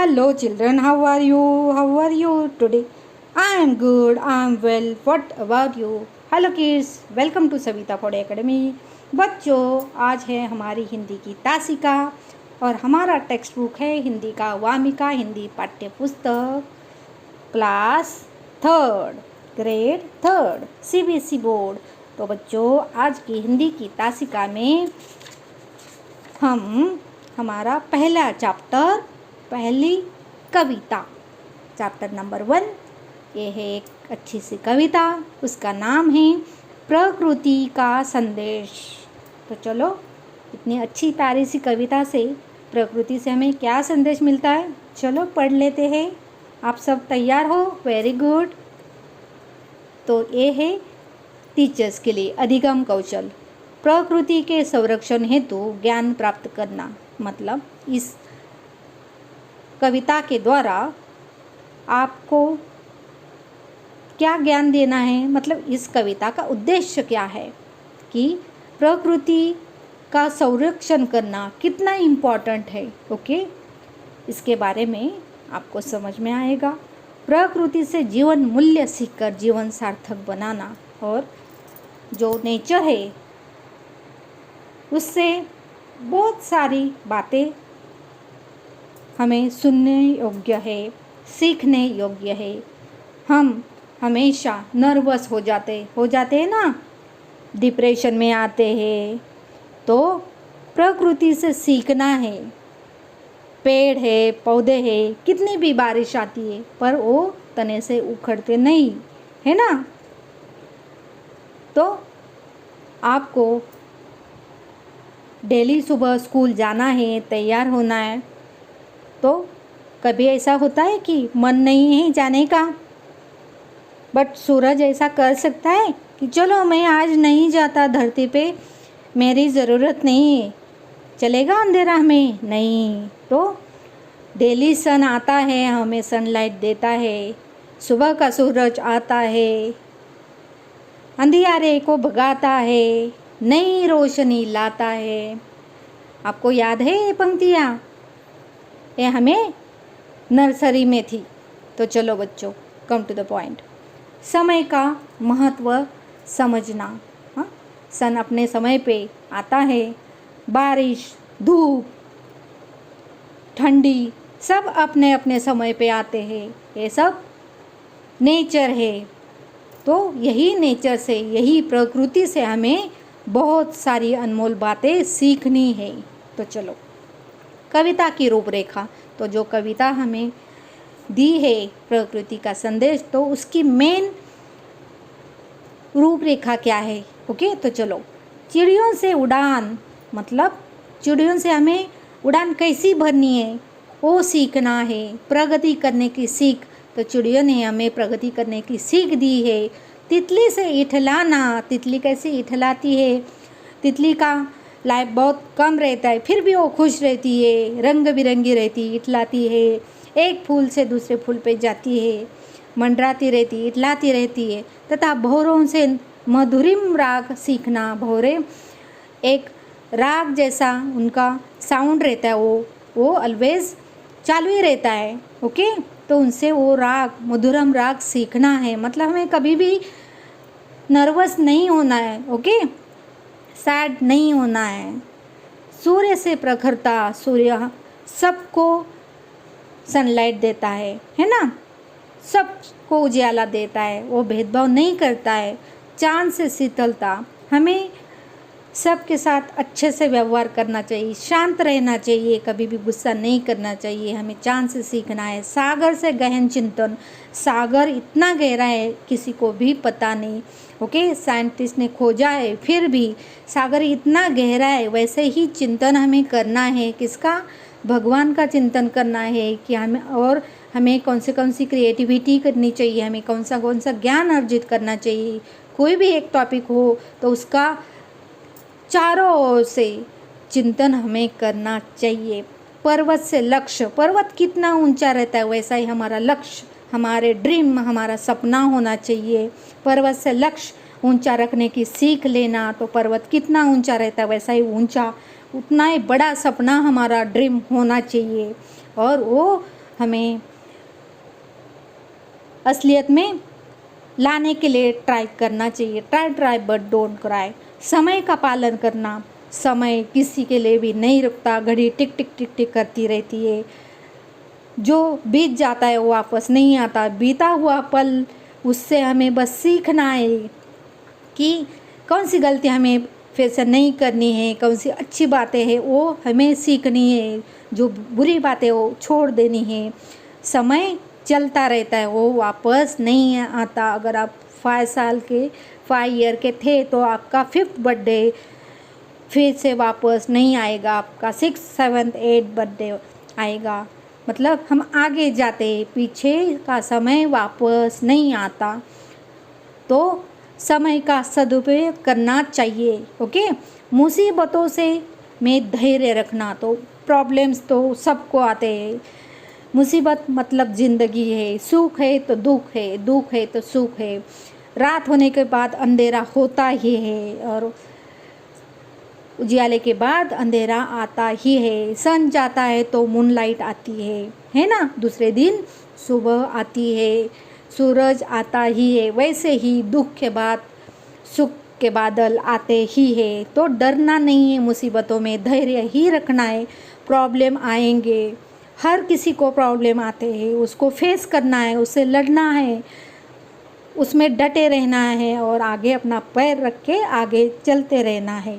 Hello children, how are you? How are you today? I am good, I am well. What about you? Hello kids, welcome to Savita Pode Academy. बच्चों, आज है हमारी हिंदी की तासिका और हमारा text book है हिंदी का वामिका हिंदी पाठ्य पुस्तक क्लास 3 ग्रेड 3 CBSE बोर्ड। तो बच्चों, आज की हिंदी की तासिका में हम हमारा पहला चैप्टर पहली कविता चैप्टर नंबर 1, ये है एक अच्छी सी कविता, उसका नाम है प्रकृति का संदेश। तो चलो, इतनी अच्छी प्यारी सी कविता से प्रकृति से हमें क्या संदेश मिलता है, चलो पढ़ लेते हैं। आप सब तैयार हो? Very good. तो ये है टीचर्स के लिए अधिगम कौशल। प्रकृति के संरक्षण हेतु ज्ञान प्राप्त करना, मतलब इस कविता के द्वारा आपको क्या ज्ञान देना है, मतलब इस कविता का उद्देश्य क्या है कि प्रकृति का संरक्षण करना कितना इम्पोर्टेंट है। ओके, इसके बारे में आपको समझ में आएगा। प्रकृति से जीवन मूल्य सीखकर जीवन सार्थक बनाना, और जो नेचर है उससे बहुत सारी बातें हमें सुनने योग्य है, सीखने योग्य है। हम हमेशा नर्वस हो जाते हैं ना, डिप्रेशन में आते हैं, तो प्रकृति से सीखना है। पेड़ है, पौधे हैं, कितनी भी बारिश आती है पर वो तने से उखड़ते नहीं, है ना। तो आपको डेली सुबह स्कूल जाना है, तैयार होना है, तो कभी ऐसा होता है कि मन नहीं है जाने का, बट सूरज ऐसा कर सकता है कि चलो मैं आज नहीं जाता, धरती पे मेरी ज़रूरत नहीं है, चलेगा अंधेरा में? नहीं। तो डेली सन आता है, हमें सनलाइट देता है, सुबह का सूरज आता है, अंधियारे को भगाता है, नई रोशनी लाता है। आपको याद है ये पंक्तियाँ? ये हमें नर्सरी में थी। तो चलो बच्चों, कम टू द पॉइंट। समय का महत्व समझना। हाँ, सन अपने समय पे आता है, बारिश, धूप, ठंडी सब अपने अपने समय पे आते हैं। ये सब नेचर है। तो यही नेचर से, यही प्रकृति से हमें बहुत सारी अनमोल बातें सीखनी है। तो चलो, कविता की रूपरेखा। तो जो कविता हमें दी है प्रकृति का संदेश, तो उसकी मेन रूपरेखा क्या है? ओके, तो चलो, चिड़ियों से उड़ान, मतलब चिड़ियों से हमें उड़ान कैसी भरनी है वो सीखना है। प्रगति करने की सीख, तो चिड़ियों ने हमें प्रगति करने की सीख दी है। तितली से इठलाना, तितली कैसे इठलाती है, तितली का लाइफ बहुत कम रहता है फिर भी वो खुश रहती है, रंग बिरंगी रहती, इठलाती है, एक फूल से दूसरे फूल पे जाती है, मंडराती रहती, इठलाती रहती है। तथा भौरों से मधुरिम राग सीखना, भौरे एक राग जैसा उनका साउंड रहता है, वो ऑलवेज चालू ही रहता है। ओके, तो उनसे वो राग, मधुरम राग सीखना है। मतलब हमें कभी भी नर्वस नहीं होना है, ओके, सैड नहीं होना है। सूर्य से प्रखरता, सूर्य सबको सनलाइट देता है ना, सबको उजाला देता है, वो भेदभाव नहीं करता है। चांद से शीतलता, हमें सबके साथ अच्छे से व्यवहार करना चाहिए, शांत रहना चाहिए, कभी भी गुस्सा नहीं करना चाहिए, हमें चांद से सीखना है। सागर से गहन चिंतन, सागर इतना गहरा है किसी को भी पता नहीं। ओके, साइंटिस्ट ने खोजा है, फिर भी सागर इतना गहरा है। वैसे ही चिंतन हमें करना है, किसका? भगवान का चिंतन करना है कि हमें कौन सी क्रिएटिविटी करनी चाहिए, हमें कौन सा ज्ञान अर्जित करना चाहिए। कोई भी एक टॉपिक हो तो उसका चारों ओर से चिंतन हमें करना चाहिए। पर्वत से लक्ष्य, पर्वत कितना ऊंचा रहता है वैसा ही हमारा लक्ष्य, हमारे ड्रीम, हमारा सपना होना चाहिए। पर्वत से लक्ष्य ऊंचा रखने की सीख लेना, तो पर्वत कितना ऊंचा रहता है वैसा ही ऊंचा, उतना ही बड़ा सपना हमारा ड्रीम होना चाहिए। और वो हमें असलियत में लाने के लिए ट्राई करना चाहिए। Try but don't cry. समय का पालन करना, समय किसी के लिए भी नहीं रुकता, घड़ी टिक टिक टिक टिक करती रहती है। जो बीत जाता है वो वापस नहीं आता। बीता हुआ पल, उससे हमें बस सीखना है कि कौन सी गलती हमें फिर से नहीं करनी है, कौन सी अच्छी बातें हैं वो हमें सीखनी है, जो बुरी बातें वो छोड़ देनी है। समय चलता रहता है, वो वापस नहीं आता। अगर आप 5 ईयर के थे तो आपका 5th बर्थडे फिर से वापस नहीं आएगा, आपका 6th 7th 8th बर्थडे आएगा। मतलब हम आगे जाते, पीछे का समय वापस नहीं आता। तो समय का सदुपयोग करना चाहिए। ओके, मुसीबतों से में धैर्य रखना। तो प्रॉब्लम्स तो सबको आते हैं। मुसीबत मतलब ज़िंदगी है। सुख है तो दुख है, दुख है तो सुख है। रात होने के बाद अंधेरा होता ही है और उजियाले के बाद अंधेरा आता ही है। सन जाता है तो मूनलाइट आती है ना। दूसरे दिन सुबह आती है, सूरज आता ही है। वैसे ही दुख के बाद सुख के बादल आते ही है। तो डरना नहीं है, मुसीबतों में धैर्य ही रखना है। प्रॉब्लम आएंगे, हर किसी को प्रॉब्लम आते हैं, उसको फेस करना है, उससे लड़ना है, उसमें डटे रहना है और आगे अपना पैर रख के आगे चलते रहना है।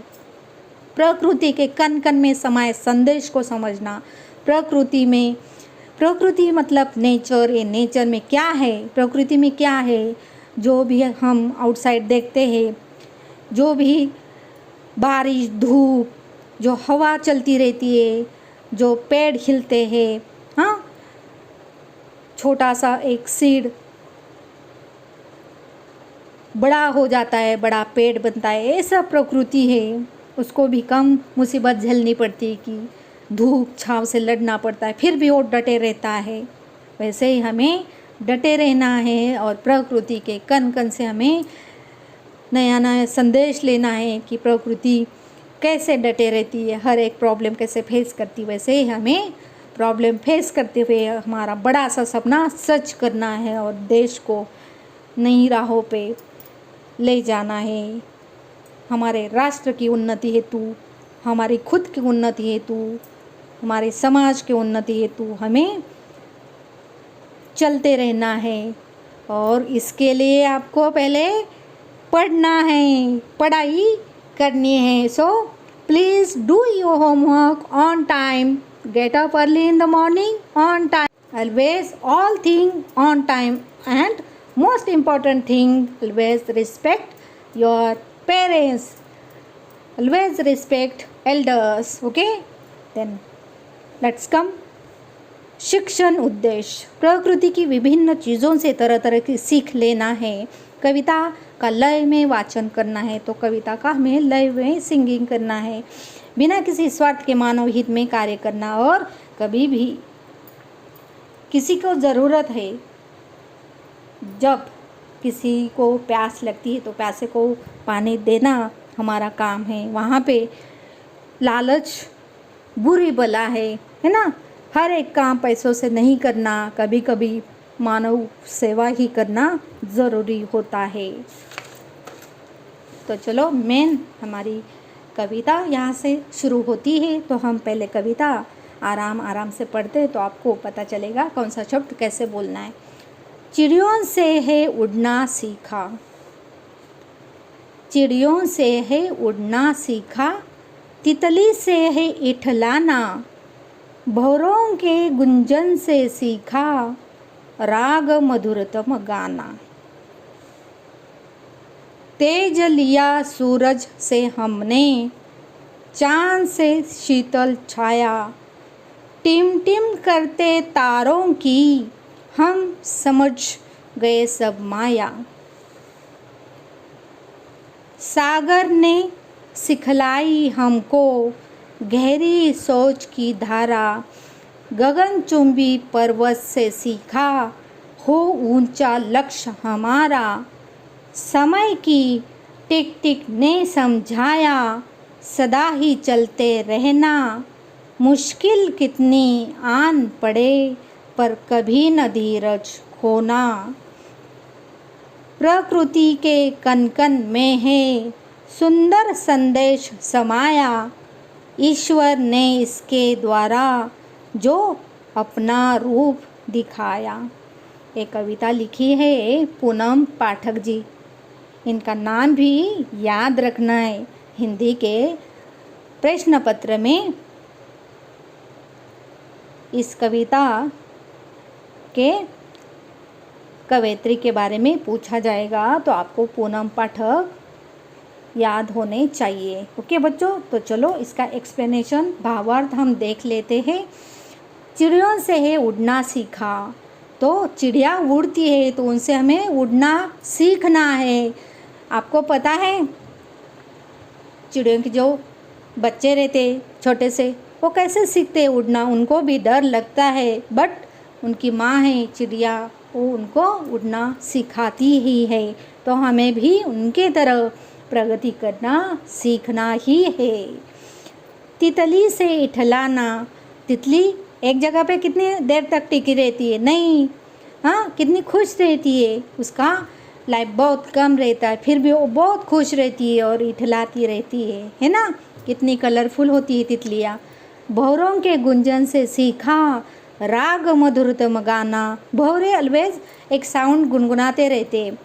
प्रकृति के कण कण में समाये संदेश को समझना। प्रकृति मतलब नेचर। ये नेचर में क्या है, प्रकृति में क्या है, जो भी हम आउटसाइड देखते हैं, जो भी बारिश, धूप, जो हवा चलती रहती है, जो पेड़ हिलते हैं, हाँ, छोटा सा एक सीड बड़ा हो जाता है, बड़ा पेड़ बनता है, ये सब प्रकृति है। उसको भी कम मुसीबत झेलनी पड़ती है कि धूप छाँव से लड़ना पड़ता है, फिर भी वो डटे रहता है। वैसे ही हमें डटे रहना है और प्रकृति के कण कण से हमें नया नया संदेश लेना है कि प्रकृति कैसे डटे रहती है, हर एक प्रॉब्लम कैसे फेस करती है। वैसे ही हमें प्रॉब्लम फेस करते हुए हमारा बड़ा सा सपना सच करना है और देश को नई राहों पे ले जाना है। हमारे राष्ट्र की उन्नति हेतु, हमारी खुद की उन्नति हेतु, हमारे समाज की उन्नति हेतु हमें चलते रहना है। और इसके लिए आपको पहले पढ़ना है, पढ़ाई करनी है। So please do your homework on time, get up early in the morning on time, always all thing on time, and most important thing, always respect your parents, always respect elders. Okay, then let's come शिक्षण उद्देश्य। प्रकृति की विभिन्न चीज़ों से तरह तरह की सीख लेना है। कविता का लय में वाचन करना है, तो कविता का हमें लय में सिंगिंग करना है। बिना किसी स्वार्थ के मानव हित में कार्य करना, और कभी भी किसी को ज़रूरत है, जब किसी को प्यास लगती है तो प्यासे को पानी देना हमारा काम है। वहाँ पे लालच बुरी बला है ना। हर एक काम पैसों से नहीं करना, कभी कभी मानव सेवा ही करना ज़रूरी होता है। तो चलो, मेन हमारी कविता यहाँ से शुरू होती है। तो हम पहले कविता आराम आराम से पढ़ते हैं, तो आपको पता चलेगा कौन सा शब्द कैसे बोलना है। चिड़ियों से है उड़ना सीखा, चिड़ियों से है उड़ना सीखा, तितली से है इठलाना, भौरों के गुंजन से सीखा, राग मधुरतम गाना। तेज लिया सूरज से हमने, चांद से शीतल छाया, टिम टिम करते तारों की, हम समझ गए सब माया। सागर ने सिखलाई हमको गहरी सोच की धारा, गगनचुंबी पर्वत से सीखा, हो ऊंचा लक्ष्य हमारा। समय की टिक टिक ने समझाया, सदा ही चलते रहना, मुश्किल कितनी आन पड़े, पर कभी न धीरज खोना। प्रकृति के कण कण में है सुंदर संदेश समाया, ईश्वर ने इसके द्वारा जो अपना रूप दिखाया। एक कविता लिखी है पूनम पाठक जी, इनका नाम भी याद रखना है। हिंदी के प्रश्न पत्र में इस कविता के कवयित्री के बारे में पूछा जाएगा, तो आपको पूनम पाठक याद होने चाहिए। ओके बच्चों, तो चलो इसका एक्सप्लेनेशन भावार्थ हम देख लेते हैं। चिड़ियों से है उड़ना सीखा, तो चिड़िया उड़ती है तो उनसे हमें उड़ना सीखना है। आपको पता है चिड़ियों के जो बच्चे रहते छोटे से, वो कैसे सीखते उड़ना? उनको भी डर लगता है, बट उनकी माँ है चिड़िया, वो उनको उड़ना सिखाती ही है। तो हमें भी उनके तरह प्रगति करना सीखना ही है। तितली से इठलाना, तितली एक जगह पे कितनी देर तक टिकी रहती है? नहीं, हाँ, कितनी खुश रहती है। उसका लाइफ बहुत कम रहता है, फिर भी वो बहुत खुश रहती है और इठलाती रहती है ना। कितनी कलरफुल होती है तितलियाँ। भौरों के गुंजन से सीखा राग मधुरतम गाना। भौरे ऑलवेज एक साउंड गुनगुनाते रहते हैं,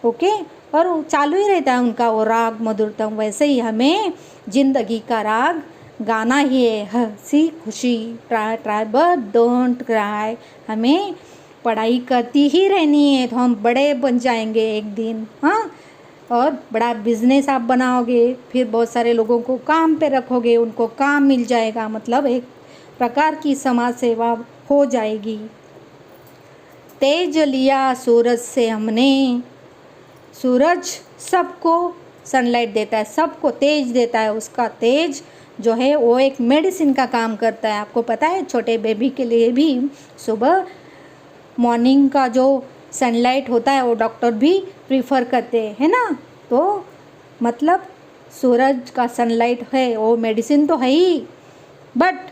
ओके, और चालू ही रहता है उनका वो राग मधुरतम। वैसे ही हमें जिंदगी का राग गाना ही है, हंसी खुशी, try try but don't cry. हमें पढ़ाई करती ही रहनी है, तो हम बड़े बन जाएंगे एक दिन, हाँ, और बड़ा बिजनेस आप बनाओगे, फिर बहुत सारे लोगों को काम पे रखोगे, उनको काम मिल जाएगा, मतलब एक प्रकार की समाज सेवा हो जाएगी। तेज लिया सूरज से हमने, सूरज सबको सनलाइट देता है, सबको तेज देता है। उसका तेज जो है वो एक मेडिसिन का काम करता है। आपको पता है छोटे बेबी के लिए भी सुबह मॉर्निंग का जो सनलाइट होता है वो डॉक्टर भी प्रीफर करते हैं ना। तो मतलब सूरज का सनलाइट है वो मेडिसिन तो है ही, बट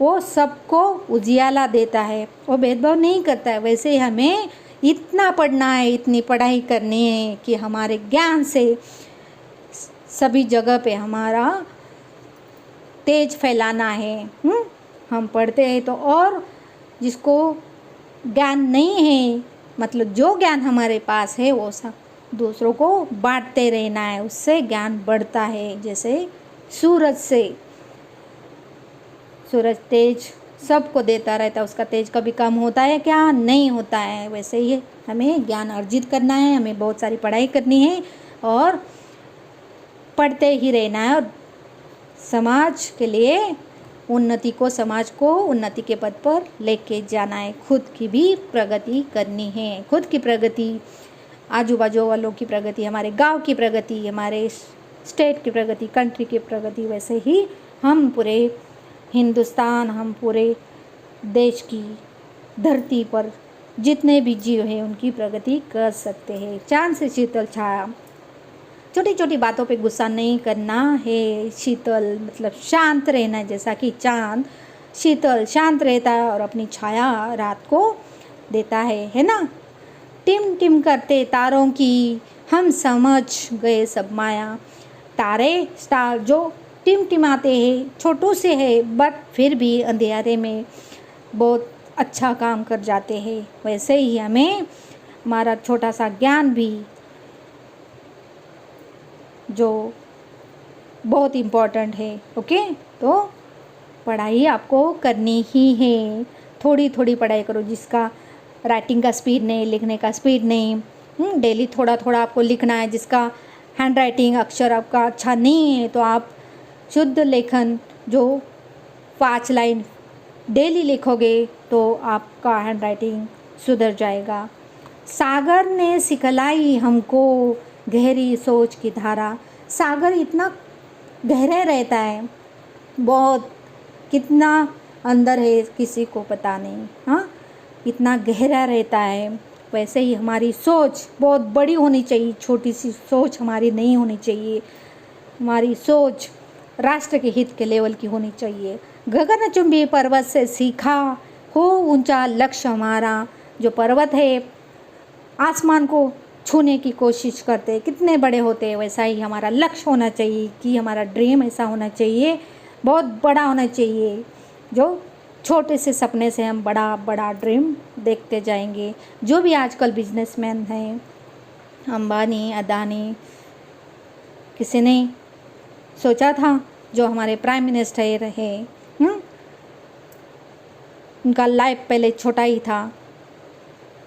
वो सबको उजियाला देता है, वो भेदभाव नहीं करता है। वैसे ही हमें इतना पढ़ना है, इतनी पढ़ाई करनी है कि हमारे ज्ञान से सभी जगह पे हमारा तेज फैलाना है। हम पढ़ते हैं तो, और जिसको ज्ञान नहीं है, मतलब जो ज्ञान हमारे पास है वो सब दूसरों को बांटते रहना है, उससे ज्ञान बढ़ता है। जैसे सूरज से, सूरज तेज सबको देता रहता है, उसका तेज कभी कम होता है क्या? नहीं होता है। वैसे ही हमें ज्ञान अर्जित करना है, हमें बहुत सारी पढ़ाई करनी है और पढ़ते ही रहना है, और समाज के लिए उन्नति को, समाज को उन्नति के पद पर लेके जाना है। खुद की भी प्रगति करनी है, खुद की प्रगति, आजू बाजू वालों की प्रगति, हमारे गांव की प्रगति, हमारे स्टेट की प्रगति, कंट्री की प्रगति। वैसे ही हम पूरे हिंदुस्तान, हम पूरे देश की धरती पर जितने भी जीव हैं उनकी प्रगति कर सकते हैं। चांद से शीतल छाया, छोटी छोटी बातों पे गुस्सा नहीं करना है। शीतल मतलब शांत रहना है, जैसा कि चांद शीतल शांत रहता है और अपनी छाया रात को देता है ना। टिम टिम करते तारों की हम समझ गए सब माया। तारे, स्टार जो टिमटिमाते हैं, छोटू से है बट फिर भी अंधेरे में बहुत अच्छा काम कर जाते हैं। वैसे ही हमें हमारा छोटा सा ज्ञान भी जो बहुत इम्पोर्टेंट है, ओके। तो पढ़ाई आपको करनी ही है, थोड़ी थोड़ी पढ़ाई करो। जिसका राइटिंग का स्पीड नहीं, लिखने का स्पीड नहीं, डेली थोड़ा थोड़ा आपको लिखना है। जिसका हैंड राइटिंग अक्षर आपका अच्छा नहीं है, तो आप शुद्ध लेखन जो 5 लाइन डेली लिखोगे तो आपका हैंड राइटिंग सुधर जाएगा। सागर ने सिखलाई हमको गहरी सोच की धारा। सागर इतना गहरा रहता है, बहुत, कितना अंदर है किसी को पता नहीं, हाँ, इतना गहरा रहता है। वैसे ही हमारी सोच बहुत बड़ी होनी चाहिए, छोटी सी सोच हमारी नहीं होनी चाहिए। हमारी सोच राष्ट्र के हित के लेवल की होनी चाहिए। गगनचुंबी पर्वत से सीखा हो ऊंचा लक्ष्य हमारा। जो पर्वत है आसमान को छूने की कोशिश करते, कितने बड़े होते, वैसा ही हमारा लक्ष्य होना चाहिए कि हमारा ड्रीम ऐसा होना चाहिए, बहुत बड़ा होना चाहिए। जो छोटे से सपने से हम बड़ा बड़ा ड्रीम देखते जाएंगे। जो भी आजकल बिजनेसमैन हैं, अंबानी, अदानी, किसी ने सोचा था जो हमारे प्राइम मिनिस्टर रहे, उनका लाइफ पहले छोटा ही था,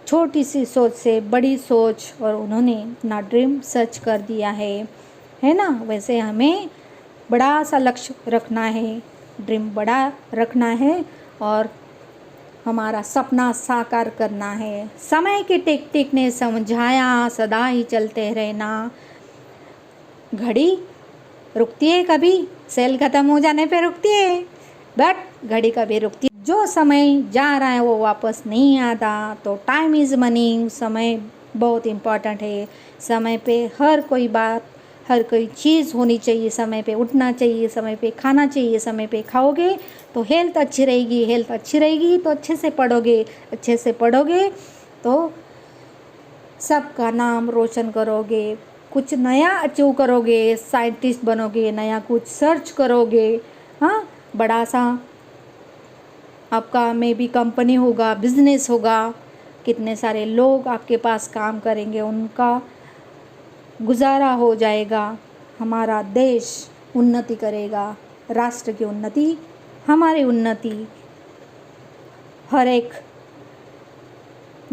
छोटी सी सोच से बड़ी सोच, और उन्होंने अपना ड्रीम सर्च कर दिया है ना। वैसे हमें बड़ा सा लक्ष्य रखना है, ड्रीम बड़ा रखना है और हमारा सपना साकार करना है। समय के टिक टिक ने समझाया सदा ही चलते रहना। घड़ी रुकती है कभी, सेल ख़त्म हो जाने पे रुकती है, बट घड़ी कभी रुकती है। जो समय जा रहा है वो वापस नहीं आता, तो टाइम इज़ मनी। समय बहुत इम्पॉर्टेंट है। समय पे हर कोई बात, हर कोई चीज़ होनी चाहिए। समय पे उठना चाहिए, समय पे खाना चाहिए। समय पे खाओगे तो हेल्थ अच्छी रहेगी, हेल्थ अच्छी रहेगी तो अच्छे से पढ़ोगे, अच्छे से पढ़ोगे तो सबका नाम रोशन करोगे, कुछ नया अचीव करोगे, साइंटिस्ट बनोगे, नया कुछ सर्च करोगे। हाँ, बड़ा सा आपका में भी कंपनी होगा, बिजनेस होगा, कितने सारे लोग आपके पास काम करेंगे, उनका गुजारा हो जाएगा। हमारा देश उन्नति करेगा, राष्ट्र की उन्नति, हमारी उन्नति, हर एक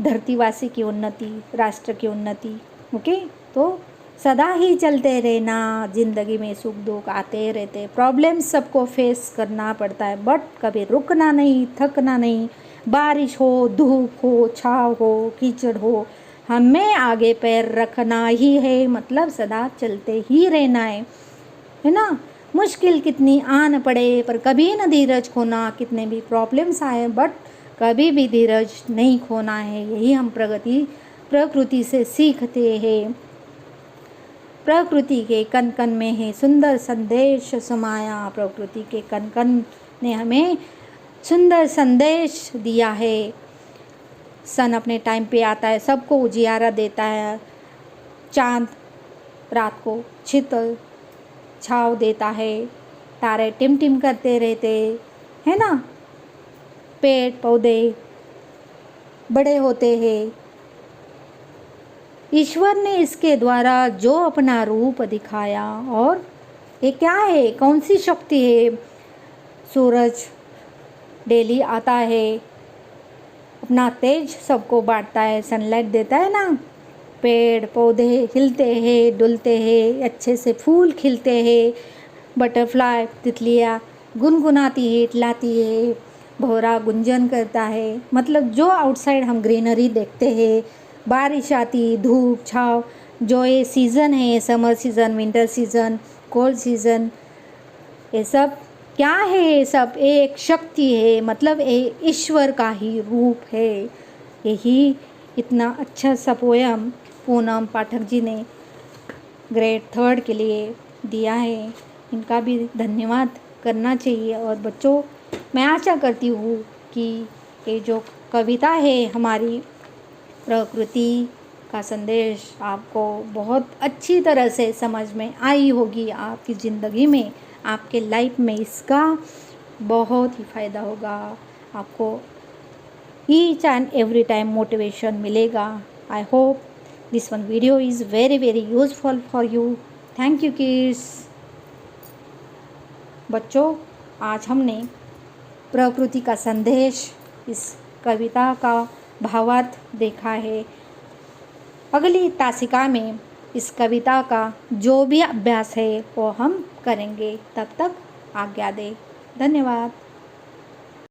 धरतीवासी की उन्नति, राष्ट्र की उन्नति। ओके, तो सदा ही चलते रहना। ज़िंदगी में सुख दुख आते रहते, प्रॉब्लम सबको फेस करना पड़ता है, बट कभी रुकना नहीं, थकना नहीं। बारिश हो, धूप हो, छाँव हो, कीचड़ हो, हमें आगे पैर रखना ही है, मतलब सदा चलते ही रहना है ना। मुश्किल कितनी आन पड़े पर कभी न धीरज खोना, कितने भी प्रॉब्लम्स आए बट कभी भी धीरज नहीं खोना है। यही हम प्रकृति से सीखते हैं। प्रकृति के कण कण में है सुंदर संदेश समाया। प्रकृति के कण कण ने हमें सुंदर संदेश दिया है। सन अपने टाइम पे आता है, सबको उजियारा देता है। चांद रात को शीतल छाँव देता है, तारे टिमटिम करते रहते है ना, पेड़ पौधे बड़े होते हैं। ईश्वर ने इसके द्वारा जो अपना रूप दिखाया, और ये क्या है, कौन सी शक्ति है। सूरज डेली आता है, अपना तेज सबको बांटता है, सनलाइट देता है ना। पेड़ पौधे हिलते हैं, डुलते हैं, अच्छे से फूल खिलते हैं, बटरफ्लाई तितलियाँ गुनगुनाती है, इतलाती है, भौरा गुंजन करता है। मतलब जो आउटसाइड हम ग्रीनरी देखते हैं, बारिश आती, धूप छाँव, जो ये सीज़न है, summer season, winter season, cold season, ये सब क्या है, ये सब एक शक्ति है, मतलब ये ईश्वर का ही रूप है। यही इतना अच्छा सा पोयम पूनम पाठक जी ने ग्रेड 3 के लिए दिया है। इनका भी धन्यवाद करना चाहिए। और बच्चों, मैं आशा करती हूँ कि ये जो कविता है हमारी प्रकृति का संदेश आपको बहुत अच्छी तरह से समझ में आई होगी। आपकी ज़िंदगी में, आपके लाइफ में इसका बहुत ही फ़ायदा होगा। आपको each and every time motivation मिलेगा। I hope this one video is very very useful for you. Thank you kids. बच्चों, आज हमने प्रकृति का संदेश, इस कविता का भावार्थ देखा है। अगली तासिका में इस कविता का जो भी अभ्यास है वो हम करेंगे। तब तक आज्ञा दें। धन्यवाद।